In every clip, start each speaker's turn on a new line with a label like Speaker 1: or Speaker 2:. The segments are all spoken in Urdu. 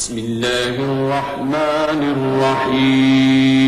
Speaker 1: بسم اللہ الرحمن الرحیم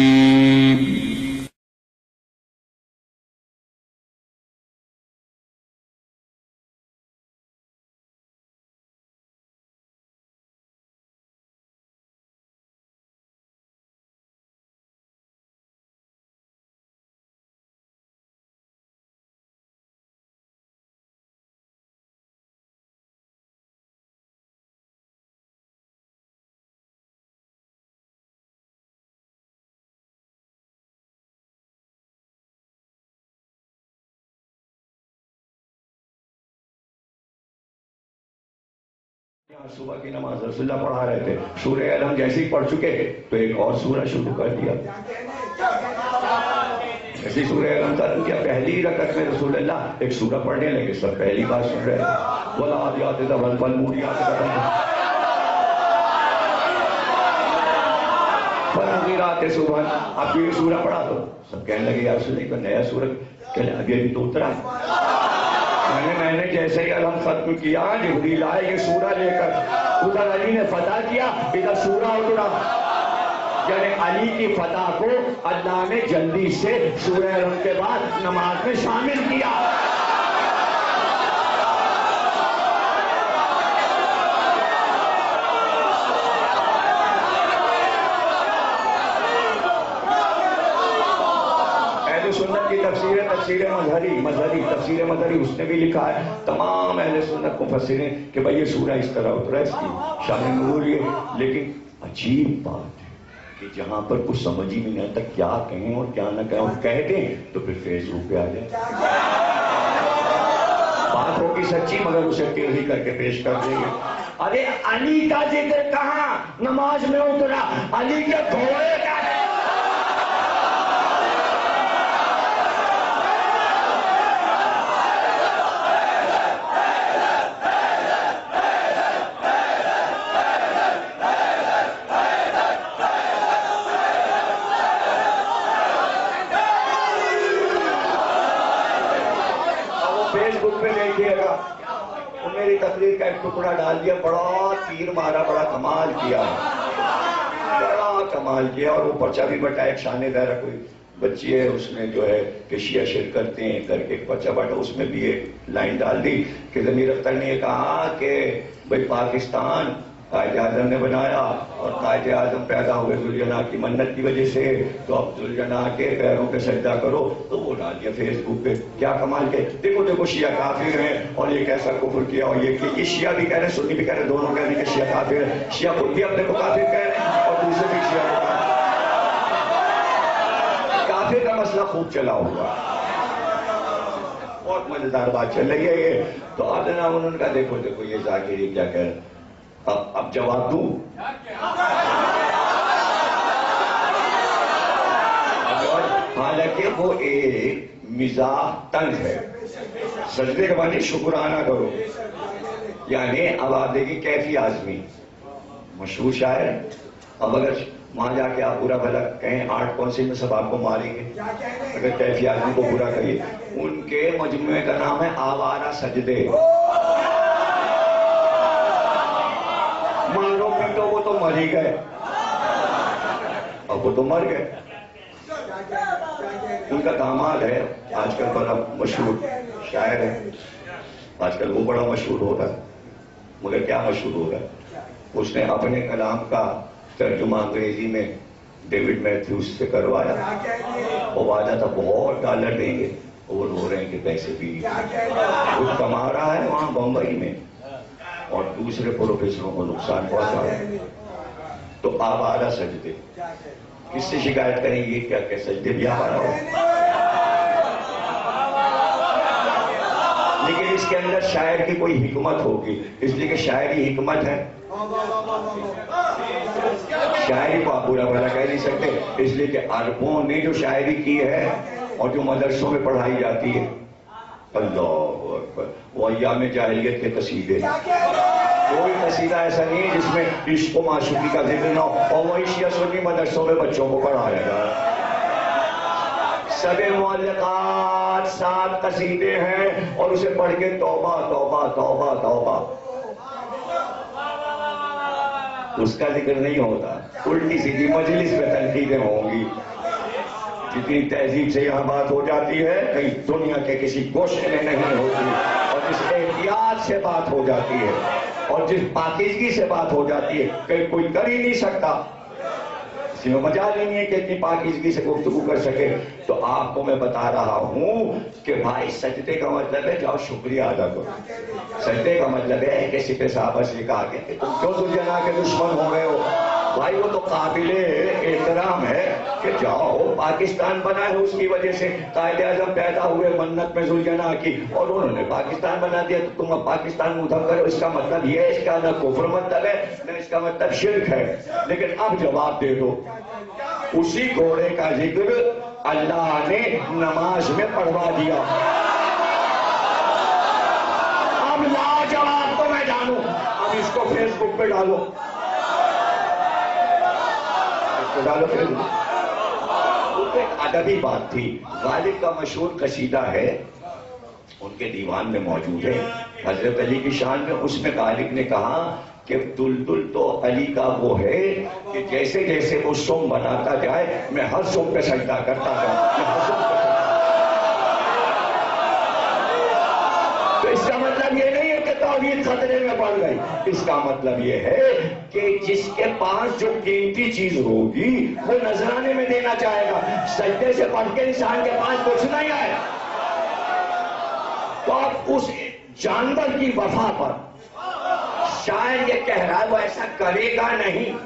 Speaker 2: صبح کی نماز رسول اللہ پڑھا رہے تھے، سورہ علم جیسے ہی پڑھ چکے تو ایک اور سورہ شروع کر دیا۔ ایسی سورہ علم کا کیا پہلی رکعت میں رسول اللہ ایک سورہ پڑھنے لگے، سب پہلی بار سن رہے ہیں وَالْعَادِيَاتِ ضَبْحًا فَالْمُورِيَاتِ قَدْحًا فَالْمُغِيرَاتِ صُبْحًا۔ اب یہ سورہ پڑھا تو سب کہنے لگے یا رسول اللہ کا نیا سورہ کہنے ابھی تو اترا ہے۔ میں نے جیسے ہی علم ختم کیا جبریل آئے یہ سورہ لے کر، ادھر علی نے فتح کیا ادھر سورہ اترا، یعنی علی کی فتح کو اللہ نے جلدی سے سورہ علم کے بعد نماز میں شامل کیا۔ سنت کی تفسیر مظہری اس نے بھی لکھا ہے، تمام اہل سنت مفسرین کہ بھئی یہ سورہ اس طرح اترا، اس کی شان نزول یہ۔ لیکن عجیب بات ہے کہ جہاں پر کچھ سمجھ ہی نہیں آتا کیا کہیں اور کیا نہ کہیں، اور کہہ دیں تو پھر فیس بک پہ آ جائے۔ بات ہوگی سچی مگر اسے ٹیڑھی کر کے پیش کر دیں گے۔ ارے علی کا ذکر کہاں نماز میں اترا، علی کے گھوڑے کا میری تقریر کا ایک ٹکڑا ڈال دیا، بڑا تیر مارا، بڑا کمال کیا، اور وہ پرچہ بھی بٹا، ایک شانے دارہ کوئی بچی ہے اس میں جو ہے کہ شیعہ شرک کرتے ہیں کر کے ایک پرچہ بٹا، اس میں بھی ایک لائن ڈال دی کہ ضمیر اختر نے یہ کہا کہ بھئی پاکستان قائد اعظم نے بنایا اور قائد اعظم پیدا ہوئے ذوالجناح کی منت کی وجہ سے، تو اب ذوالجناح کے پیروں پہ سجدہ کرو، تو وہ ڈال دیا فیس بک پہ۔ کیا کمال کے دیکھو شیعہ کافر ہیں اور یہ کیسا کفر کیا، اور یہ شیعہ بھی کہہ رہے ہیں سنی بھی کہہ رہے ہیں، دونوں کہہ رہے ہیں کہ شیعہ کافر ہے، شیعہ خود بھی اپنے کو کافر کہہ رہے ہیں اور دوسرے بھی شیعہ کو کافر کا مسئلہ خوب چلا ہوا، بہت مزیدار بات چل رہی ہے یہ۔ تو آدھنا انہوں کا دیکھو یہ ذاکری کیا کہہ رہے ہیں، اب جواب دوں؟ حالانکہ وہ ایک مزاح طنز ہے، سجدے کے معنی شکرانہ کرو، یعنی عبادے کی کیفی آزمی، مشہور شاعر۔ اب اگر وہاں جا کے آپ برا بھلا کہیں 8 کونسل میں سب آپ کو ماریں گے اگر کیفی آزمی کو برا کہیے۔ ان کے مجموعے کا نام ہے آوارہ سجدے۔ مارو پیٹو وہ تو مر ہی گئے، اب وہ تو مر گئے۔ ان کا داماد ہے آج کل بڑا مشہور شاعر ہے، آج کل وہ بڑا مشہور ہو رہا ہے، مگر کیا مشہور ہو رہا ہے، اس نے اپنے کلام کا ترجمہ انگریزی میں ڈیوڈ میتھیوز سے کروایا، وہ وعدہ تھا بہت ڈالر دیں گے، وہ رو رہے ہیں کہ پیسے بھی خود کما رہا ہے وہاں بمبئی میں اور دوسرے پروفیسروں کو نقصان پہنچا ہے۔ تو آوارہ سجدے کس سے شکایت کریں گے کیا کہ سجدے بھی آوارہ ہو؟ لیکن اس کے اندر شاعر کی کوئی حکمت ہوگی، اس لیے کہ شاعری حکمت ہے، شاعری کو آپ برا بھلا کہہ نہیں سکتے، اس لیے کہ عربوں نے جو شاعری کی ہے اور جو مدرسوں میں پڑھائی جاتی ہے، اللہ اکبر، وہ ایام جاہلیت کے قصیدے، کوئی قصیدہ ایسا نہیں ہے جس میں عشق و معشوقی کا ذکر نہ ہو، اور وہی شیعہ سنی مدرسوں میں بچوں کو پڑھایا جائے۔ سب معلقات 7 قصیدے ہیں اور اسے پڑھ کے توبہ توبہ توبہ توبہ، اس کا ذکر نہیں ہوتا. الٹی سیدھی مجلس میں تنقیدیں ہوں گی. جتنی تہذیب سے یہاں بات ہو جاتی ہے کہیں دنیا کے کسی گوشے میں نہیں ہوتی. اور جس احتیاط سے بات ہو جاتی ہے اور جس پاکیزگی سے بات ہو جاتی ہے کہیں کوئی کر ہی نہیں سکتا. کسی میں مجال ہی نہیں ہے کہ اتنی پاکیزگی سے گفتگو کر سکے. تو آپ کو میں بتا رہا ہوں کہ بھائی سجدے کا مطلب ہے جاؤ شکریہ ادا کرو. سجدے کا مطلب ہے کہ سپہ صحابہ سے کہا کہ تم کیوں ذوالجناح کے دشمن ہو گئے ہو. بھائی وہ تو قابل احترام ہے کہ جاؤ پاکستان بنا ہے اس کی وجہ سے قائد اعظم پیدا ہوئے منت میں ذوالجناح کی اور انہوں نے پاکستان بنا دیا تو تم اب پاکستان مدھم کرو. اس کا مطلب یہ ہے اس کا نہ کفر مطلب ہے نہ اس کا مطلب شرک ہے. لیکن اب جواب دے دو. اسی گھوڑے کا ذکر اللہ نے نماز میں پڑھوا دیا. اب لاجواب تو میں جانوں. اب اس کو فیس بک پہ ڈالو ایک ادبی بات تھی. غالب کا مشہور قصیدہ ہے ان کے دیوان میں موجود ہے حضرت علی کی شان میں. اس میں غالب نے کہا کہ دلدل تو علی کا وہ ہے کہ جیسے جیسے وہ سم بناتا جائے میں ہر سم پہ سجدہ کرتا جاؤں. تو اس کا مطلب یہ نہیں ہے کہ توحید خطرے میں پڑ گئی. اس کا مطلب یہ ہے کہ جس کے پاس جو قیمتی چیز ہوگی وہ نذرانے میں دینا چاہے گا. سجدے سے پڑھ کے انسان کے پاس کچھ نہیں آئے. تو آپ اس جانور کی وفا پر شاید یہ کہہ رہا ہے وہ ایسا کرے گا نہیں.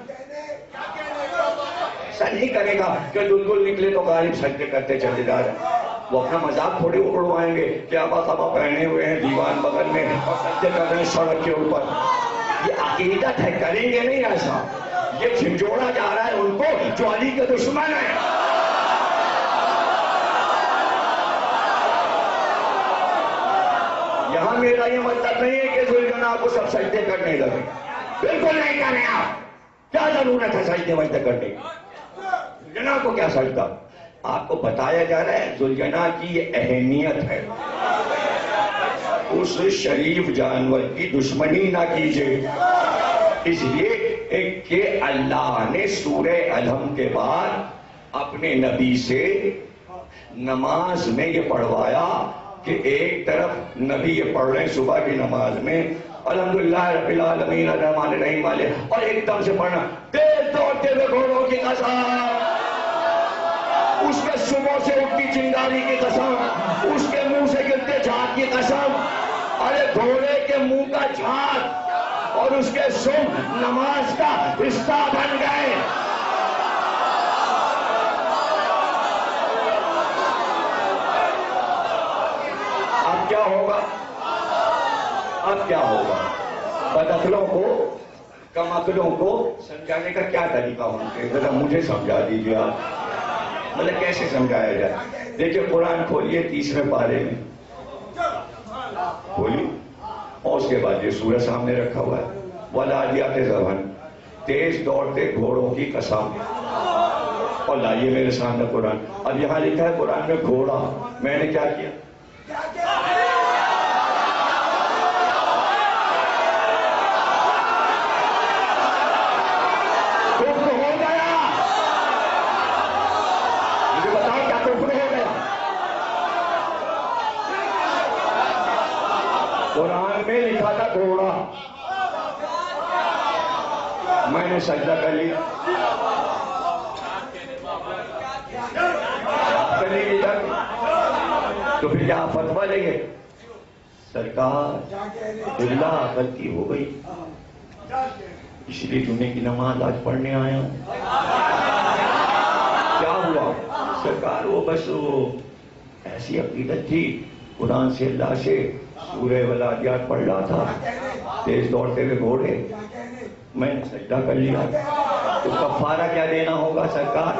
Speaker 2: ایسا نہیں کرے گا کہ دلدل نکلے تو غالب سجدے کرتے چلے جا رہے ہیں. وہ اپنا مذاق تھوڑی اڑوائیں گے کہ آبا خبا پہنے ہوئے ہیں دیوان بغل میں اور سجدے کر رہے ہیں سڑک کے اوپر. یہ عقیدت ہے. کریں گے نہیں ایسا. یہ جھنجھوڑا جا رہا ہے ان کو جو علی کے دشمن ہیں. یہاں میرا یہ مطلب نہیں ہے کہ ذوالجناح کو سب سجدے کرنے لگے. بالکل نہیں کریں. آپ کیا ضرورت ہے سجدے وجدے کرنے کی. ذوالجناح کو کیا سجدہ. آپ کو بتایا جا رہا ہے ذوالجناح کی یہ اہمیت ہے. اس شریف جانور کی دشمنی نہ کیجیے. اس لیے کہ اللہ نے سورہ الحم کے بعد اپنے نبی سے نماز میں یہ پڑھوایا کہ ایک طرف نبی یہ پڑھ رہے ہیں صبح کی نماز میں الحمدللہ رب العالمین الرحمن الرحیم والے اور ایک دم سے پڑھنا تیز دوڑتے ہوئے گھوڑوں کی قسم. اس کے صبح سے اٹھتی چنگاری کی قسم. اس کے منہ سے گرتے جھاگ کی قسم. ارے گھوڑے کے منہ کا جھاگ اور اس کے سم نماز کا حصہ بن گئے. اب کیا ہوگا. اب کیا ہوگا. بدعقلوں کو کم عقلوں کو سمجھانے کا کیا طریقہ ہونا چاہیے ذرا مجھے سمجھا دیجیے آپ. مطلب کیسے سمجھایا جائے. دیکھیے قرآن کھولیے 30ویں پارے میں کھولیے اور اس کے بعد یہ سورہ سامنے رکھا ہوا ہے وَالْعَادِيَاتِ ضَبْحًا تیز دوڑتے گھوڑوں کی قسم. اور لائیے میرے سامنے قرآن. اب یہاں لکھا ہے قرآن میں گھوڑا. میں نے کیا کیا. قرآن میں لکھا تھا گھوڑا. میں نے سجدہ کر لیا. تو پھر کیا فتویٰ لیں گے. سرکار اللہ غلطی ہو گئی اس لیے جمعے کی نماز آج پڑھنے آیا ہوں. کیا ہوا سرکار. وہ بس وہ ایسی عقیدت تھی قرآن سے اللہ سے سورہ والعادیات پڑھ رہا تھا تیز دوڑتے ہوئے گھوڑے. میں نے سجدہ کر لیا. تو کفارہ کیا دینا ہوگا سرکار.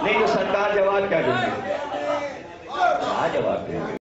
Speaker 2: نہیں تو سرکار جواب کیا دیں گے. کیا جواب دیں گے.